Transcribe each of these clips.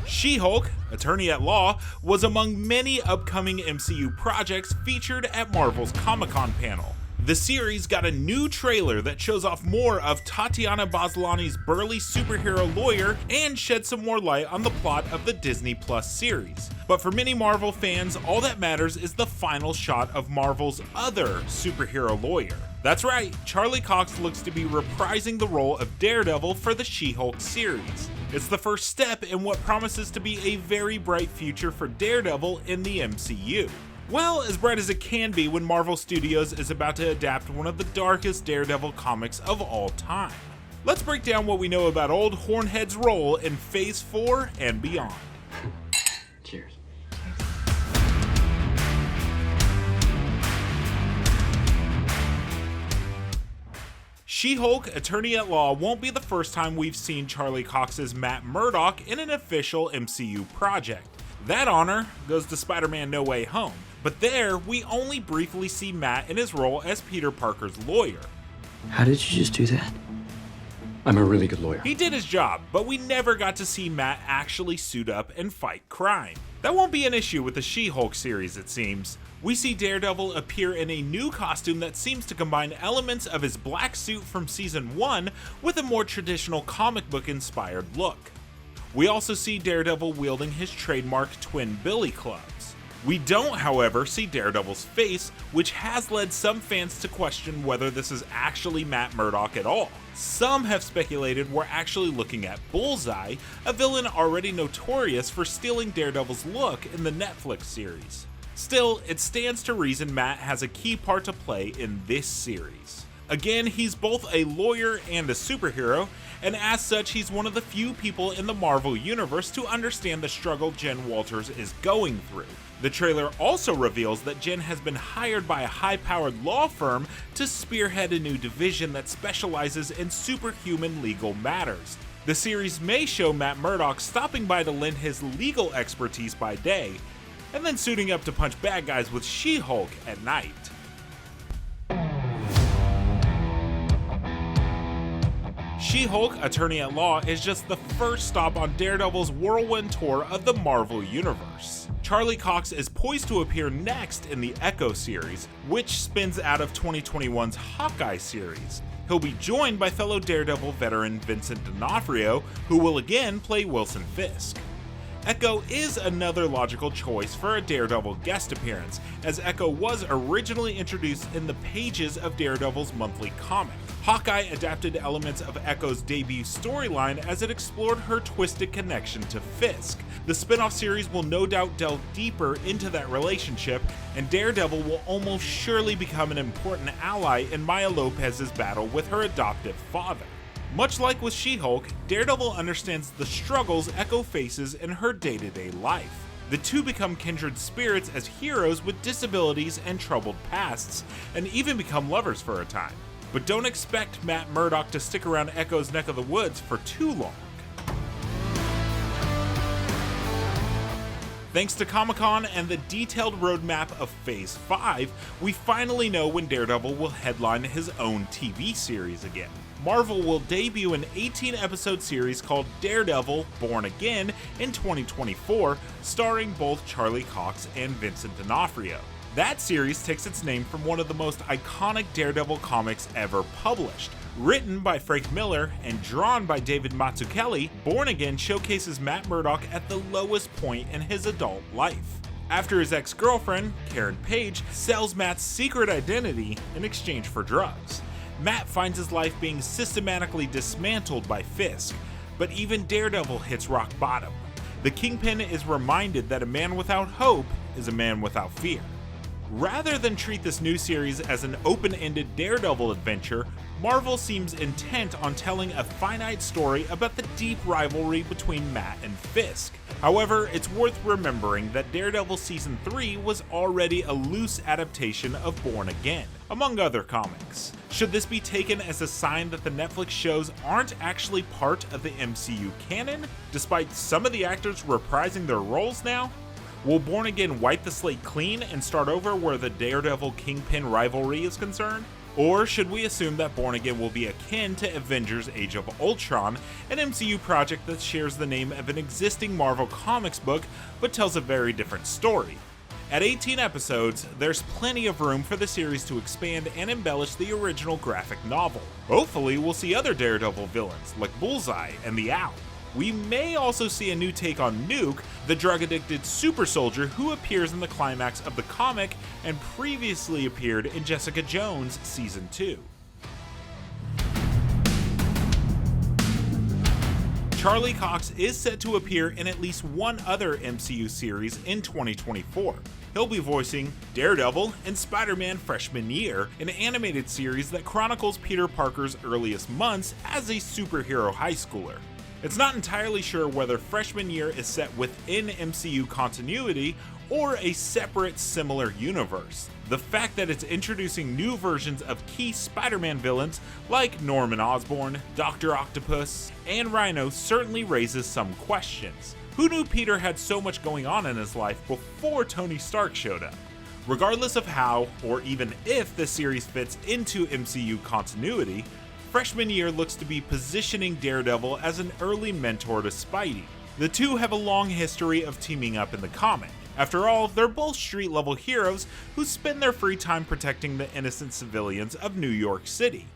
She-Hulk, Attorney at Law, was among many upcoming MCU projects featured at Marvel's Comic-Con panel. The series got a new trailer that shows off more of Tatiana Maslany's burly superhero lawyer and sheds some more light on the plot of the Disney Plus series. But for many Marvel fans, all that matters is the final shot of Marvel's other superhero lawyer. That's right, Charlie Cox looks to be reprising the role of Daredevil for the She-Hulk series. It's the first step in what promises to be a very bright future for Daredevil in the MCU. Well, as bright as it can be when Marvel Studios is about to adapt one of the darkest Daredevil comics of all time. Let's break down what we know about old Hornhead's role in Phase 4 and beyond. Cheers. She-Hulk, Attorney at Law won't be the first time we've seen Charlie Cox's Matt Murdock in an official MCU project. That honor goes to Spider-Man No Way Home, but there we only briefly see Matt in his role as Peter Parker's lawyer. How did you just do that? I'm a really good lawyer. He did his job, but we never got to see Matt actually suit up and fight crime. That won't be an issue with the She-Hulk series, it seems. We see Daredevil appear in a new costume that seems to combine elements of his black suit from Season 1 with a more traditional comic book inspired look. We also see Daredevil wielding his trademark twin billy clubs. We don't, however, see Daredevil's face, which has led some fans to question whether this is actually Matt Murdock at all. Some have speculated we're actually looking at Bullseye, a villain already notorious for stealing Daredevil's look in the Netflix series. Still, it stands to reason Matt has a key part to play in this series. Again, he's both a lawyer and a superhero, and as such he's one of the few people in the Marvel Universe to understand the struggle Jen Walters is going through. The trailer also reveals that Jen has been hired by a high-powered law firm to spearhead a new division that specializes in superhuman legal matters. The series may show Matt Murdock stopping by to lend his legal expertise by day, and then suiting up to punch bad guys with She-Hulk at night. She-Hulk, Attorney at Law is just the first stop on Daredevil's whirlwind tour of the Marvel Universe. Charlie Cox is poised to appear next in the Echo series, which spins out of 2021's Hawkeye series. He'll be joined by fellow Daredevil veteran Vincent D'Onofrio, who will again play Wilson Fisk. Echo is another logical choice for a Daredevil guest appearance, as Echo was originally introduced in the pages of Daredevil's monthly comic. Hawkeye adapted elements of Echo's debut storyline as it explored her twisted connection to Fisk. The spin-off series will no doubt delve deeper into that relationship, and Daredevil will almost surely become an important ally in Maya Lopez's battle with her adoptive father. Much like with She-Hulk, Daredevil understands the struggles Echo faces in her day-to-day life. The two become kindred spirits as heroes with disabilities and troubled pasts, and even become lovers for a time. But don't expect Matt Murdock to stick around Echo's neck of the woods for too long. Thanks to Comic-Con and the detailed roadmap of Phase 5, we finally know when Daredevil will headline his own TV series again. Marvel will debut an 18-episode series called Daredevil Born Again in 2024, starring both Charlie Cox and Vincent D'Onofrio. That series takes its name from one of the most iconic Daredevil comics ever published. Written by Frank Miller and drawn by David Mazzucchelli, Born Again showcases Matt Murdock at the lowest point in his adult life. After his ex-girlfriend, Karen Page, sells Matt's secret identity in exchange for drugs. Matt finds his life being systematically dismantled by Fisk, but even Daredevil hits rock bottom. The Kingpin is reminded that a man without hope is a man without fear. Rather than treat this new series as an open-ended Daredevil adventure, Marvel seems intent on telling a finite story about the deep rivalry between Matt and Fisk. However, it's worth remembering that Daredevil Season 3 was already a loose adaptation of Born Again, among other comics. Should this be taken as a sign that the Netflix shows aren't actually part of the MCU canon, despite some of the actors reprising their roles now? Will Born Again wipe the slate clean and start over where the Daredevil Kingpin rivalry is concerned? Or should we assume that Born Again will be akin to Avengers Age of Ultron, an MCU project that shares the name of an existing Marvel Comics book but tells a very different story? At 18 episodes, there's plenty of room for the series to expand and embellish the original graphic novel. Hopefully, we'll see other Daredevil villains like Bullseye and the Owl. We may also see a new take on Nuke, the drug-addicted super soldier who appears in the climax of the comic and previously appeared in Jessica Jones Season 2. Charlie Cox is set to appear in at least one other MCU series in 2024. He'll be voicing Daredevil and Spider-Man Freshman Year, an animated series that chronicles Peter Parker's earliest months as a superhero high schooler. It's not entirely sure whether Freshman Year is set within MCU continuity or a separate similar universe. The fact that it's introducing new versions of key Spider-Man villains like Norman Osborn, Dr. Octopus, and Rhino certainly raises some questions. Who knew Peter had so much going on in his life before Tony Stark showed up? Regardless of how, or even if the series fits into MCU continuity, Freshman Year looks to be positioning Daredevil as an early mentor to Spidey. The two have a long history of teaming up in the comic. After all, they're both street-level heroes who spend their free time protecting the innocent civilians of New York City.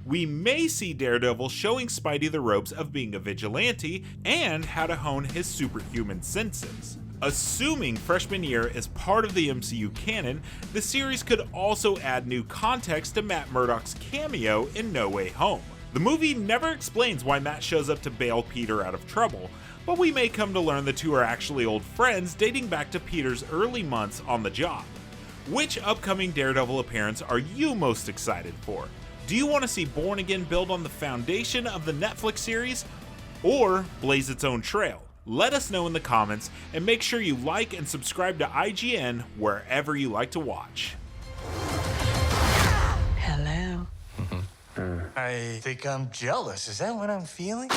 We may see Daredevil showing Spidey the ropes of being a vigilante and how to hone his superhuman senses. Assuming Freshman Year is part of the MCU canon, the series could also add new context to Matt Murdock's cameo in No Way Home. The movie never explains why Matt shows up to bail Peter out of trouble, but we may come to learn the two are actually old friends dating back to Peter's early months on the job. Which upcoming Daredevil appearance are you most excited for? Do you want to see Born Again build on the foundation of the Netflix series, or blaze its own trail? Let us know in the comments, and make sure you like and subscribe to IGN wherever you like to watch. Hello. I think I'm jealous. Is that what I'm feeling?